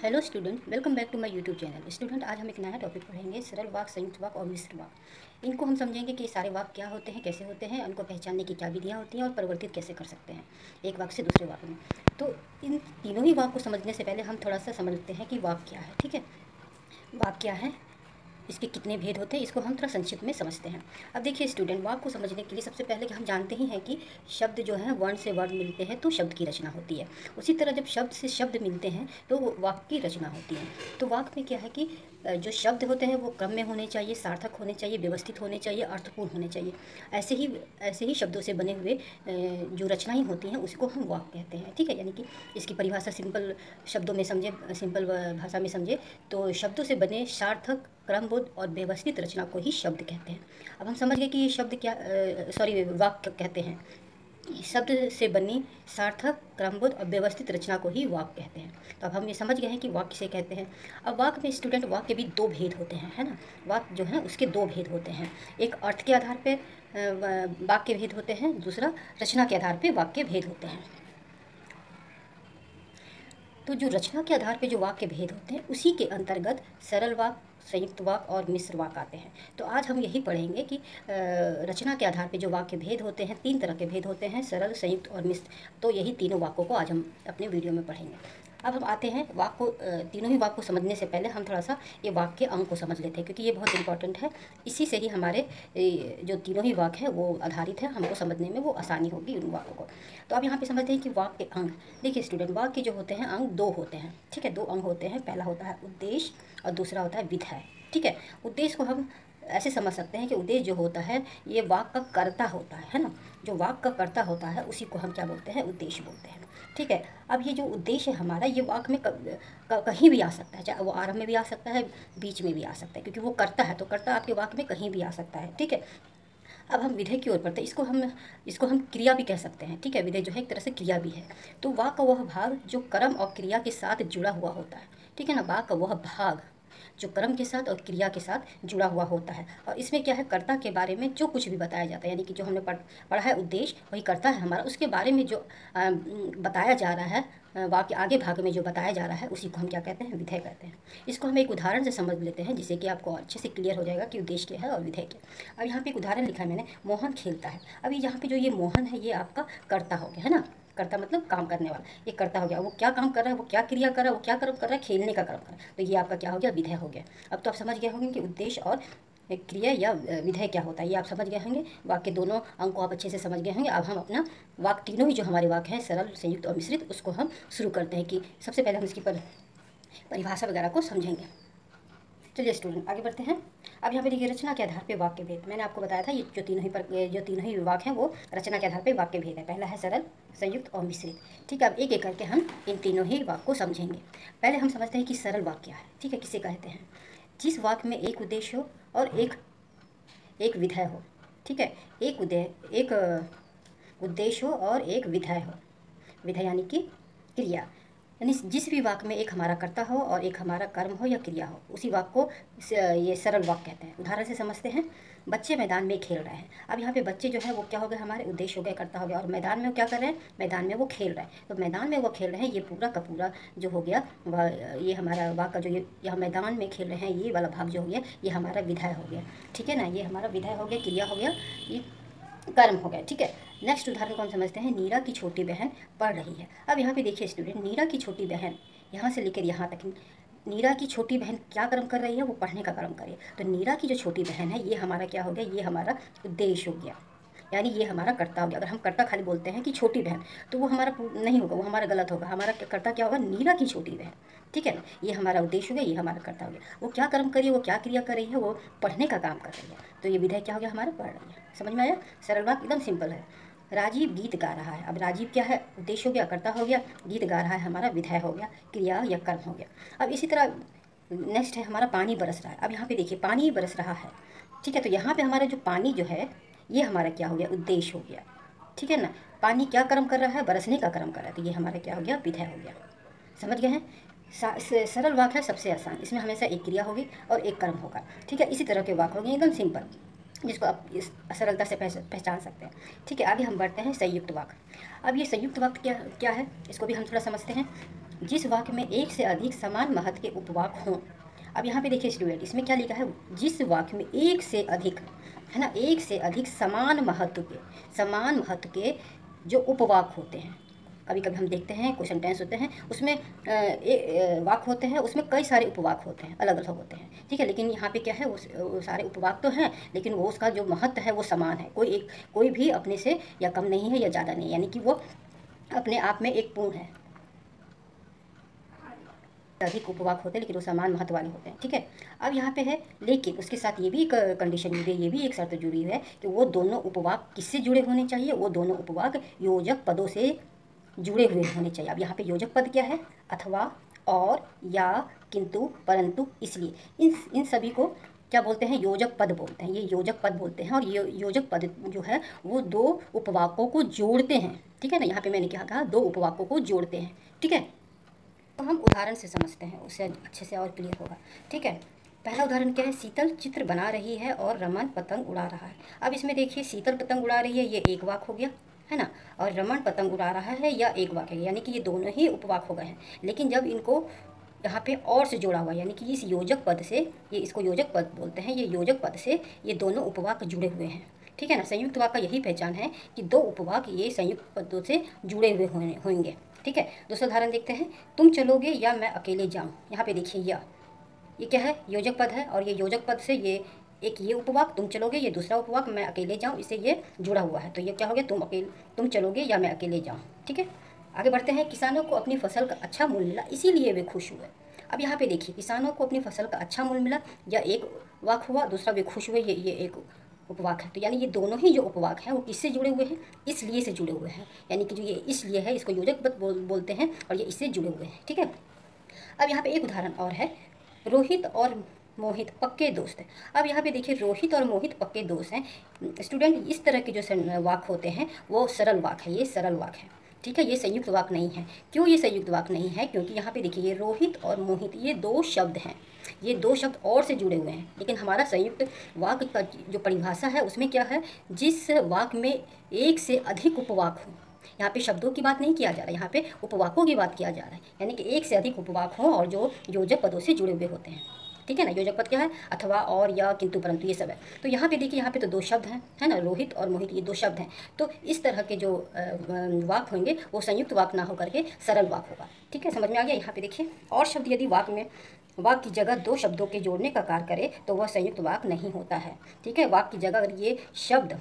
Hello student, welcome back to my YouTube channel. Student, आज हम एक नया टॉपिक पढ़ेंगे, सरल वाक्य, संयुक्त वाक्य और मिश्र वाक्य। इनको हम समझेंगे कि सारे वाक्य क्या होते हैं, कैसे होते हैं, उनको पहचानने की क्या विधियाँ होती हैं और परिवर्तित कैसे कर सकते हैं एक वाक्य से दूसरे वाक्य में। तो इन तीनों ही वाक्य को समझने से पहले हम थोड़ा सा समझते हैं कि वाक्य क्या है। ठीक है, वाक्य क्या है, इसके कितने भेद होते हैं, इसको हम थोड़ा संक्षिप्त में समझते हैं। अब देखिए स्टूडेंट, वाक्य को समझने के लिए सबसे पहले कि हम जानते ही हैं कि शब्द जो है वर्ण से वर्ण मिलते हैं तो शब्द की रचना होती है। उसी तरह जब शब्द से शब्द मिलते हैं तो वो वाक्य की रचना होती है। तो वाक्य में क्या है कि जो शब्द होते हैं वो क्रम में होने चाहिए, सार्थक होने चाहिए, व्यवस्थित होने चाहिए, अर्थपूर्ण होने चाहिए। ऐसे ही शब्दों से बने हुए जो रचनाएं होती हैं उसको हम वाक्य कहते हैं। ठीक है, यानी कि इसकी परिभाषा सिंपल शब्दों में समझे, सिंपल भाषा में समझे तो शब्दों से बने सार्थक, क्रमबद्ध और व्यवस्थित रचना को ही शब्द कहते हैं। अब हम समझ गए कि ये शब्द क्या वाक्य कहते हैं। शब्द से बनी सार्थक, क्रमबद्ध और व्यवस्थित रचना को ही वाक्य कहते हैं। तो अब हम ये समझ गए हैं कि वाक्य से कहते हैं। अब वाक्य में स्टूडेंट, वाक्य के भी दो भेद होते हैं, है ना। वाक्य जो है उसके दो भेद होते हैं। एक अर्थ के आधार पे वाक्य भेद होते हैं, दूसरा रचना के आधार पे वाक्य भेद होते हैं। तो जो रचना के आधार पे जो वाक्य भेद होते हैं उसी के अंतर्गत सरल वाक्य, संयुक्त वाक्य और मिश्र वाक्य आते हैं। तो आज हम यही पढ़ेंगे कि रचना के आधार पे जो वाक्य भेद होते हैं, तीन तरह के भेद होते हैं, सरल, संयुक्त और मिश्र। तो यही तीनों वाक्यों को आज हम अपने वीडियो में पढ़ेंगे। अब हम आते हैं वाक्य को, तीनों ही वाक्य को समझने से पहले हम थोड़ा सा ये वाक्य के अंग को समझ लेते हैं, क्योंकि ये बहुत इंपॉर्टेंट है। इसी से ही हमारे जो तीनों ही वाक्य हैं वो आधारित है, हमको समझने में वो आसानी होगी उन वाक्यों को। तो अब यहाँ पे समझते हैं कि वाक्य के अंग। देखिए स्टूडेंट, वाक्य जो होते हैं अंग दो होते हैं। ठीक है, दो अंग होते हैं। पहला होता है उद्देश्य और दूसरा होता है विधेय। ठीक है, उद्देश्य को हम ऐसे समझ सकते हैं कि उद्देश्य जो होता है ये वाक्य का कर्ता होता है ना। जो वाक्य का कर्ता होता है उसी को हम क्या बोलते हैं, उद्देश्य बोलते हैं। ठीक है, अब ये जो उद्देश्य है हमारा, ये वाक्य में कहीं भी आ सकता है, चाहे वो आरंभ में भी आ सकता है, बीच में भी आ सकता है, क्योंकि वो कर्ता है। तो कर्ता आपके वाक्य में कहीं भी आ सकता है। ठीक है, अब हम विधेय की ओर बढ़ते हैं। इसको हम क्रिया भी कह सकते हैं। ठीक है, विधेय जो है एक तरह से क्रिया भी है। तो वाक्य का वह भाग जो कर्म और क्रिया के साथ जुड़ा हुआ होता है। ठीक है ना, वाक्य का वह भाग जो कर्म के साथ और क्रिया के साथ जुड़ा हुआ होता है। और इसमें क्या है, कर्ता के बारे में जो कुछ भी बताया जाता है, यानी कि जो हमने पढ़ा है उद्देश्य वही कर्ता है हमारा, उसके बारे में जो बताया जा रहा है, वाक्य आगे भाग में जो बताया जा रहा है उसी को हम क्या कहते हैं, विधेय कहते हैं। इसको हम एक उदाहरण से समझ लेते हैं, जिससे कि आपको अच्छे से क्लियर हो जाएगा कि उद्देश्य क्या है और विधेय क्या। अब यहाँ पे एक उदाहरण लिखा है मैंने, मोहन खेलता है। अभी यहाँ पे जो ये मोहन है ये आपका कर्ता हो गया, है ना। कर्ता मतलब काम करने वाला, ये कर्ता हो गया। वो क्या काम कर रहा है, वो क्या क्रिया कर रहा है, वो क्या कर्म कर रहा है, खेलने का कर्म कर रहा है। तो ये आपका क्या हो गया, विधेय हो गया। अब तो आप समझ गए होंगे कि उद्देश्य और क्रिया या विधेय क्या होता है, ये आप समझ गए होंगे। वाक्य दोनों अंग को आप अच्छे से समझ गए होंगे। अब हम अपना वाक्य, तीनों ही जो हमारे वाक्य हैं, सरल, संयुक्त और मिश्रित, उसको हम शुरू करते हैं। कि सबसे पहले हम इसकी परिभाषा वगैरह को समझेंगे। चलिए स्टूडेंट, आगे बढ़ते हैं। अब यहाँ पे देखिए, रचना के आधार पे वाक्य भेद। मैंने आपको बताया था ये जो तीनों ही विभाग हैं वो रचना के आधार पे वाक्य भेद है। पहला है सरल, संयुक्त और मिश्रित। ठीक है, अब एक एक करके हम इन तीनों ही वाक्य को समझेंगे। पहले हम समझते हैं कि सरल वाक्य क्या है। ठीक है, किसे कहते हैं, जिस वाक्य में एक उद्देश्य हो और एक विधेय हो। ठीक है, एक उद्देश्य हो और एक विधेय हो। विधेय यानी कि क्रिया, यानी जिस भी वाक्य में एक हमारा कर्ता हो और एक हमारा कर्म हो या क्रिया हो, उसी वाक्य को ये सरल वाक्य कहते हैं। उदाहरण से समझते हैं, बच्चे मैदान में खेल रहे हैं। अब यहाँ पे बच्चे जो है वो क्या हो गए, हमारे उद्देश्य हो गए, कर्ता हो गया। और मैदान में वो क्या कर रहे हैं, मैदान में वो खेल रहे हैं। तो मैदान में वो खेल रहे हैं, ये पूरा का पूरा जो हो गया ये हमारा वाक्य जो ये यहाँ मैदान में खेल रहे हैं, ये वाला भाग जो हो गया ये हमारा विधेय हो गया। ठीक है ना, ये हमारा विधेय हो गया, क्रिया हो गया, ये कर्म हो गया। ठीक है, नेक्स्ट उदाहरण को हम समझते हैं, नीरा की छोटी बहन पढ़ रही है। अब यहाँ पे देखिए स्टूडेंट, नीरा की छोटी बहन यहाँ से लेकर यहाँ तक, नीरा की छोटी बहन क्या कर्म कर रही है, वो पढ़ने का कर्म कर रही है। तो नीरा की जो छोटी बहन है ये हमारा क्या हो गया, ये हमारा उद्देश्य हो गया, यानी ये हमारा कर्ता हो गया। अगर हम कर्ता खाली बोलते हैं कि छोटी बहन, तो वो हमारा नहीं होगा, वो हमारा गलत होगा। हमारा कर्ता क्या होगा, नीरा की छोटी बहन। ठीक है ना, ये हमारा उद्देश्य हो गया, ये हमारा कर्ता हो गया। वो क्या कर्म कर रही है, वो क्या क्रिया कर रही है, वो पढ़ने का काम कर रही है। तो ये विधेय क्या हो गया, हमारा पढ़ रही है। समझ में आया, सरल वाक्य एकदम सिंपल है। राजीव गीत गा रहा है। अब राजीव क्या है, उद्देश्य हो गया, कर्ता हो गया, गीत गा रहा है हमारा विधेय हो गया, क्रिया या कर्म हो गया। अब इसी तरह नेक्स्ट है हमारा, पानी बरस रहा है। अब यहाँ पे देखिए, पानी बरस रहा है। ठीक है, तो यहाँ पे हमारा जो पानी जो है ये हमारा क्या हो गया, उद्देश्य हो गया। ठीक है ना, पानी क्या कर्म कर रहा है, बरसने का कर्म कर रहा है। तो ये हमारा क्या हो गया, विधेय हो गया। समझ गए हैं, सरल वाक्य है सबसे आसान, इसमें हमेशा एक क्रिया होगी और एक कर्म होगा। ठीक है, इसी तरह के वाक्य होंगे एकदम सिंपल, जिसको आप इस सरलता से पहचान सकते हैं। ठीक है, आगे हम बढ़ते हैं संयुक्त वाक्य। अब ये संयुक्त वाक्य क्या क्या है, इसको भी हम थोड़ा समझते हैं। जिस वाक्य में एक से अधिक समान महत्व के उपवाक हों। अब यहाँ पे देखिए स्टूडेंट, इसमें क्या लिखा है, जिस वाक्य में एक से अधिक, है ना, एक से अधिक समान महत्व के जो उपवाक होते हैं। कभी कभी हम देखते हैं क्वेश्चन टेंस होते हैं, उसमें वाक्य होते हैं, उसमें कई सारे उपवाक होते हैं, अलग अलग होते हैं, ठीक है। लेकिन यहाँ पे क्या है, वो सारे उपवाक तो हैं, लेकिन वो उसका जो महत्व है वो समान है। कोई भी अपने से या कम नहीं है या ज़्यादा नहीं है, यानी कि वो अपने आप में एक पूर्ण है। अधिक उपवाक होते हैं लेकिन वो समान महत्व वाले होते हैं, ठीक है। अब यहाँ पे है, लेकिन उसके साथ ये भी एक कंडीशन जुड़ी है, ये भी एक शर्त जुड़ी है कि वो दोनों उपवाक किससे जुड़े होने चाहिए, वो दोनों उपवाक योजक पदों से जुड़े हुए होने चाहिए। अब यहाँ पे योजक पद क्या है, अथवा, और, या, किंतु, परंतु, इसलिए, इन सभी को क्या बोलते हैं, योजक पद बोलते हैं। ये योजक पद बोलते हैं, और ये योजक पद जो है वो दो उपवाकों को जोड़ते हैं, ठीक है ना। यहाँ पे मैंने क्या कहा, दो उपवाकों को जोड़ते हैं, ठीक है। तो हम उदाहरण से समझते हैं, उससे अच्छे से और क्लियर होगा, ठीक है। पहला उदाहरण क्या है, शीतल चित्र बना रही है और रमन पतंग उड़ा रहा है। अब इसमें देखिए, शीतल पतंग उड़ा रही है, ये एक वाक हो गया, है ना, और रमन पतंग उड़ा रहा है, या एक वाक है, यानी कि ये दोनों ही उपवाक हो गए हैं। लेकिन जब इनको यहाँ पे और से जोड़ा हुआ, यानी कि इस योजक पद से, ये इसको योजक पद बोलते हैं, ये योजक पद से ये दोनों उपवाक जुड़े हुए हैं, ठीक है ना। संयुक्त वाक का यही पहचान है कि दो उपवाक ये संयुक्त पदों से जुड़े हुए होंगे, ठीक है। दूसरा उदाहरण देखते हैं, तुम चलोगे या मैं अकेले जाऊँ। यहाँ पे देखिए, ये क्या है, योजक पद है, और ये योजक पद से ये एक ये उपवाक तुम चलोगे, ये दूसरा उपवाक मैं अकेले जाऊँ, इससे ये जुड़ा हुआ है। तो ये क्या हो गया, तुम चलोगे या मैं अकेले जाऊँ, ठीक है। आगे बढ़ते हैं, किसानों को अपनी फसल का अच्छा मूल्य मिला इसीलिए वे खुश हुए। अब यहाँ पे देखिए, किसानों को अपनी फसल का अच्छा मूल्य मिला, या एक वाक हुआ, दूसरा वे खुश हुए, ये एक उपवाक है। तो यानी ये दोनों ही जो उपवाक हैं वो किससे जुड़े हुए हैं, इसलिए से जुड़े हुए हैं, यानी कि जो ये इसलिए है इसको योजक पद बोलते हैं, और ये इससे जुड़े हुए हैं, ठीक है। अब यहाँ पे एक उदाहरण और है, रोहित और मोहित पक्के दोस्त हैं। अब यहाँ पे देखिए, रोहित और मोहित पक्के दोस्त हैं। स्टूडेंट, इस तरह के जो वाक होते हैं वो सरल वाक है, ये सरल वाक है, ठीक है, ये संयुक्त वाक नहीं है। क्यों ये संयुक्त वाक नहीं है, क्योंकि यहाँ पे देखिए, ये रोहित और मोहित ये दो शब्द हैं, ये दो शब्द और से जुड़े हुए हैं। लेकिन हमारा संयुक्त वाक का जो परिभाषा है उसमें क्या है, जिस वाक में एक से अधिक उपवाक हो। यहाँ पे शब्दों की बात नहीं किया जा रहा है, यहाँ पे उपवाकों की बात किया जा रहा है, यानी कि एक से अधिक उपवाक हो और जो योजक पदों से जुड़े हुए होते हैं, ठीक है ना। योजक पद क्या है, अथवा, और, या, किंतु, परंतु, ये सब है। तो यहाँ पे देखिए, यहाँ पे तो दो शब्द हैं, है ना, रोहित और मोहित, ये दो शब्द हैं। तो इस तरह के जो वाक होंगे वो संयुक्त वाक ना होकर के सरल वाक होगा, ठीक है, समझ में आ गया। यहाँ पे देखिए, और शब्द यदि वाक की जगह दो शब्दों के जोड़ने का कार्य करे तो वह संयुक्त वाक नहीं होता है, ठीक है। वाक की जगह अगर ये शब्द,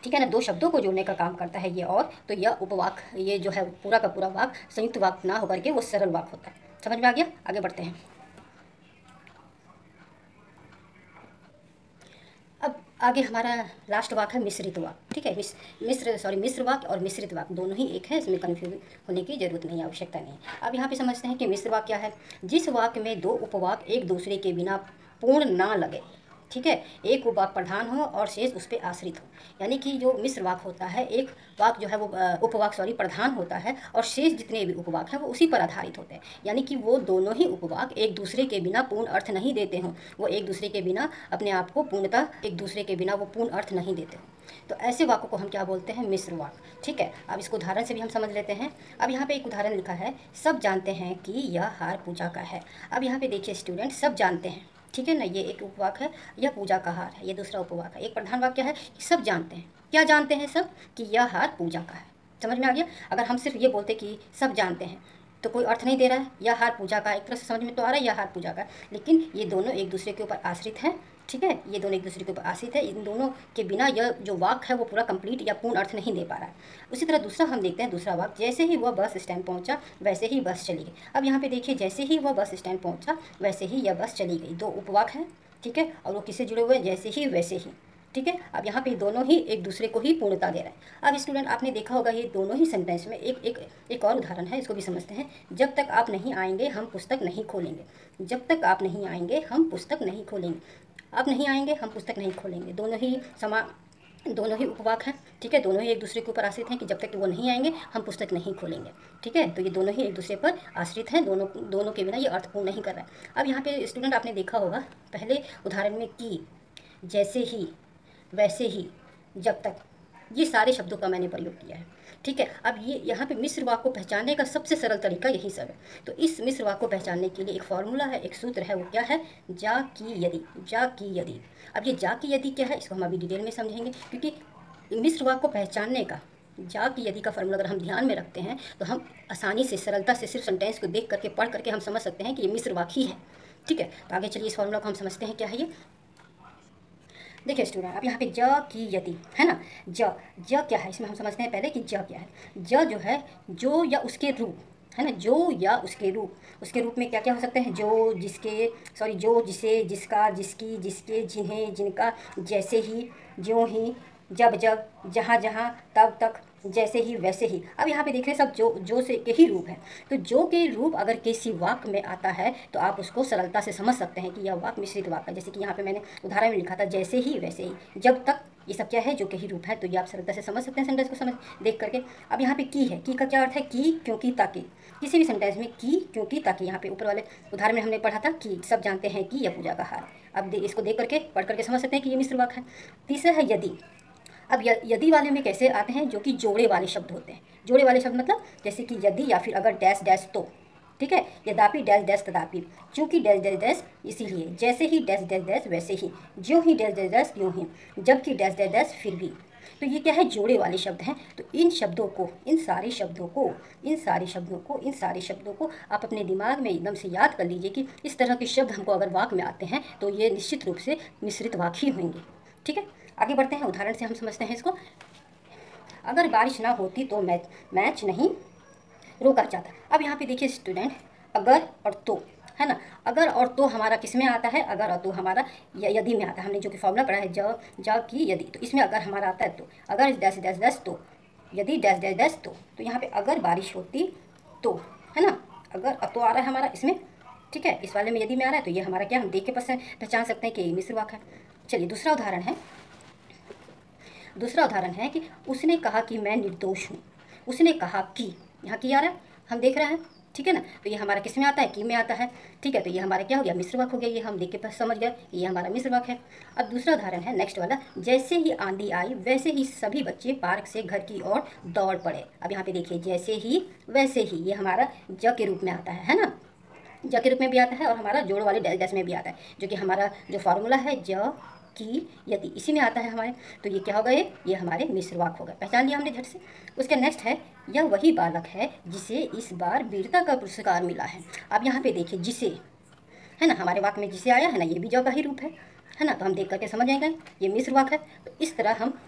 ठीक है ना, दो शब्दों को जोड़ने का काम करता है ये, और तो यह उपवाक, ये जो है पूरा का पूरा वाक संयुक्त वाक ना होकर के वो सरल वाक होता है। समझ में आ गया, आगे बढ़ते हैं। अब आगे हमारा लास्ट वाक है मिश्रित वाक, ठीक है। मिश्र वाक और मिश्रित वाक दोनों ही एक है, इसमें कन्फ्यूज होने की जरूरत नहीं है, आवश्यकता नहीं। अब यहाँ पे समझते हैं कि मिश्र वाक क्या है, जिस वाक में दो उपवाक एक दूसरे के बिना पूर्ण ना लगे, ठीक है, एक उपवाक प्रधान हो और शेष उस पर आश्रित हो। यानी कि जो मिश्र वाक होता है, एक वाक जो है वो उपवाक प्रधान होता है, और शेष जितने भी उपवाक हैं वो उसी पर आधारित होते हैं। यानी कि वो दोनों ही उपवाक एक दूसरे के बिना पूर्ण अर्थ नहीं देते हों, वो एक दूसरे के बिना अपने आप को पूर्णतः, एक दूसरे के बिना वो पूर्ण अर्थ नहीं देते हों। तो ऐसे वाकों को हम क्या बोलते हैं, मिश्र वाक, ठीक है। अब इसको उदाहरण से भी हम समझ लेते हैं। अब यहाँ पे एक उदाहरण लिखा है, सब जानते हैं कि यह हार पूजा का है। अब यहाँ पे देखिए स्टूडेंट, सब जानते हैं, ठीक है ना, ये एक उपवाक है, यह पूजा का हार है, ये दूसरा उपवाक है। एक प्रधान वाक्य है कि सब जानते हैं, क्या जानते हैं सब, कि यह हार पूजा का है। समझ में आ गया। अगर हम सिर्फ ये बोलते कि सब जानते हैं तो कोई अर्थ नहीं दे रहा है, यह हार पूजा का, एक तरह से समझ में तो आ रहा है यह हार पूजा का, लेकिन ये दोनों एक दूसरे के ऊपर आश्रित हैं, ठीक है, ये दोनों एक दूसरे के ऊपर आश्रित है। इन दोनों के बिना यह जो वाक है वो पूरा कंप्लीट या पूर्ण अर्थ नहीं दे पा रहा है। उसी तरह दूसरा हम देखते हैं, दूसरा वाक, जैसे ही वह बस स्टैंड पहुंचा वैसे ही बस चली गई। अब यहाँ पे देखिए, जैसे ही वह बस स्टैंड पहुंचा वैसे ही यह बस चली गई, दो उपवाक है, ठीक है, और वो किससे जुड़े हुए हैं, जैसे ही वैसे ही, ठीक है। अब यहाँ पे दोनों ही एक दूसरे को ही पूर्णता दे रहा है। अब स्टूडेंट, आपने देखा होगा ये दोनों ही सेंटेंस में एक और उदाहरण है, इसको भी समझते हैं। जब तक आप नहीं आएंगे हम पुस्तक नहीं खोलेंगे, जब तक आप नहीं आएंगे हम पुस्तक नहीं खोलेंगे, आप नहीं आएंगे हम पुस्तक नहीं खोलेंगे, दोनों ही उपवाक हैं, ठीक है, दोनों ही एक दूसरे के ऊपर आश्रित हैं कि जब तक वो नहीं आएंगे हम पुस्तक नहीं खोलेंगे, ठीक है। तो ये दोनों ही एक दूसरे पर आश्रित हैं, दोनों के बिना ये अर्थपूर्ण नहीं कर रहा है। अब यहाँ पे स्टूडेंट, आपने देखा होगा पहले उदाहरण में कि, जैसे ही, वैसे ही, जब तक, ये सारे शब्दों का मैंने प्रयोग किया है। ठीक है। अब ये यहाँ पे मिश्र वाक्य को पहचानने का सबसे सरल तरीका यही सब है। तो इस मिश्र वाक्य को पहचानने के लिए एक फॉर्मूला है, एक सूत्र है, वो क्या है? जा की यदि। जा की यदि। अब ये जा की यदि क्या है, इसको हम अभी डिटेल में समझेंगे, क्योंकि मिश्र वाक्य को पहचानने का जा की यदि का फॉर्मूला अगर हम ध्यान में रखते हैं तो हम आसानी से, सरलता से सिर्फ सेंटेंस को देख करके, पढ़ करके हम समझ सकते हैं कि ये मिश्र वाक्य ही है। ठीक है, तो आगे चलिए इस फॉर्मूला को हम समझते हैं क्या है ये। देखिए स्टूडेंट, अब यहाँ पे ज की यदि है ना, ज क्या है, इसमें हम समझते हैं पहले कि ज क्या है। ज जो है, जो या उसके रूप है ना, जो या उसके रूप। उसके रूप में क्या क्या हो सकते हैं? जो, जिसके, सॉरी, जो, जिसे, जिसका, जिसकी, जिसके, जिन्हें, जिनका, जैसे ही, ज्यों ही, जब जब, जहाँ जहाँ, तब तक, जैसे ही, वैसे ही। अब यहाँ पे देख रहे हैं सब जो से के ही रूप है। तो जो के रूप अगर किसी वाक्य में आता है तो आप उसको सरलता से समझ सकते हैं कि यह वाक्य मिश्रित वाक्य है। जैसे कि यहाँ पे मैंने उदाहरण में लिखा था, जैसे ही, वैसे ही, जब तक, ये सब क्या है? जो के ही रूप है। तो ये आप सरलता से समझ सकते हैं सेंटेंस को समझ देख करके। अब यहाँ पे की है, की का क्या अर्थ है? की, क्योंकि, ताकि। किसी भी सेंटेंस में की, क्योंकि, ताकि। यहाँ पे ऊपर वाले उदाहरण में हमने पढ़ा था कि सब जानते हैं कि यह पूजा का हार। अब इसको देख करके, पढ़ करके समझ सकते हैं कि ये मिश्र वाक्य है। तीसरा है यदि। अब यदि वाले में कैसे आते हैं? जो कि जोड़े वाले शब्द होते हैं। जोड़े वाले शब्द मतलब जैसे कि यदि, या फिर अगर डैश डैश तो, ठीक है, यद्यपि डैश डैश तथापि, चूंकि डैश डैश डैश इसीलिए, जैसे ही डैश डैश डैश वैसे ही, ज्यों ही डैश डैश डैश त्यों ही, जबकि डैश डैश डैश फिर भी। तो ये क्या है? जोड़े वाले शब्द हैं। तो इन शब्दों को, इन सारे शब्दों को आप अपने दिमाग में एकदम से याद कर लीजिए कि इस तरह के शब्द हमको अगर वाक्य में आते हैं तो ये निश्चित रूप से मिश्रित वाक्य ही होंगे। ठीक है, आगे बढ़ते हैं, उदाहरण से हम समझते हैं इसको। अगर बारिश ना होती तो मैच नहीं रोका जाता। अब यहाँ पे देखिए स्टूडेंट, अगर और तो है ना, अगर और तो हमारा किस में आता है? अगर और तो हमारा यदि में आता है। हमने जो कि फॉर्मूला पढ़ा है, ज की यदि, तो इसमें अगर हमारा आता है तो, अगर डैश डैश डैश तो, यदि डैश डैश डैश तो यहाँ पे अगर बारिश होती तो, है ना, अगर तो आ रहा है हमारा इसमें। ठीक है, इस वाले में यदि में आ रहा है तो ये हमारा क्या, हम देख के पहचान सकते हैं कि ये मिश्र वाक्य है। चलिए दूसरा उदाहरण है कि उसने कहा कि मैं निर्दोष हूँ। उसने कहा कि, यहाँ की आ रहा है, हम देख रहे हैं, ठीक है ना। तो ये हमारा किस में आता है? की में आता है। ठीक है, तो ये हमारा क्या हो गया? मिश्र वाक्य हो गया। ये हम देख के समझ गए ये हमारा मिश्र वाक्य है। अब दूसरा उदाहरण है, नेक्स्ट वाला, जैसे ही आंधी आई वैसे ही सभी बच्चे पार्क से घर की ओर दौड़ पड़े। अब यहाँ पे देखिए, जैसे ही, वैसे ही, ये हमारा ज के रूप में आता है ना, ज के रूप में भी आता है और हमारा जोड़ वाले डैश डैश में भी आता है, जो कि हमारा जो फार्मूला है ज की यदि, इसी में आता है हमारे। तो ये क्या होगा? ये हमारे मिश्र वाक्य हो गए। पहचान लिया हमने झट से। उसका नेक्स्ट है, यह वही बालक है जिसे इस बार वीरता का पुरस्कार मिला है। अब यहाँ पे देखिए, जिसे, है ना, हमारे वाक्य में जिसे आया है ना, ये भी ज का ही रूप है ना। तो हम देख करके समझ जाएंगे ये मिश्र वाक्य है। तो इस तरह हम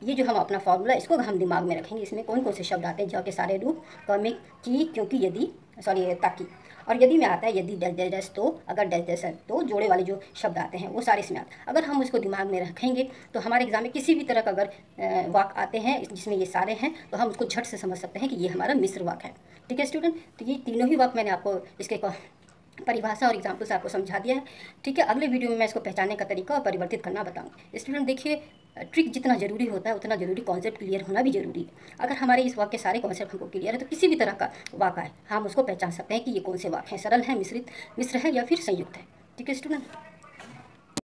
ये जो हम अपना फॉर्मूला, इसको हम दिमाग में रखेंगे। इसमें कौन कौन से शब्द आते हैं? ज के सारे रूप, क में की, क्योंकि, यदि, सॉरी, ताकि, और यदि में आता है यदि डैश डैश डैश तो, अगर डैश डैश है तो, जोड़े वाले जो शब्द आते हैं वो सारे इसमें आते हैं। अगर हम उसको दिमाग में रखेंगे तो हमारे एग्जाम में किसी भी तरह का अगर वाक्य आते हैं जिसमें ये सारे हैं तो हम उसको झट से समझ सकते हैं कि ये हमारा मिश्र वाक्य है। ठीक है स्टूडेंट, तो ये तीनों ही वाक्य मैंने आपको इसके परिभाषा और एग्जाम्पल से आपको समझा दिया है। ठीक है, अगले वीडियो में मैं इसको पहचानने का तरीका और परिवर्तित करना बताऊंगा। स्टूडेंट देखिए, ट्रिक जितना जरूरी होता है उतना जरूरी कॉन्सेप्ट क्लियर होना भी जरूरी है। अगर हमारे इस वाक्य के सारे कॉन्सेप्ट हमको क्लियर है तो किसी भी तरह का वाक्य है हम उसको पहचान सकते हैं कि ये कौन से वाक्य हैं, सरल है, मिश्र है या फिर संयुक्त है। ठीक है स्टूडेंट।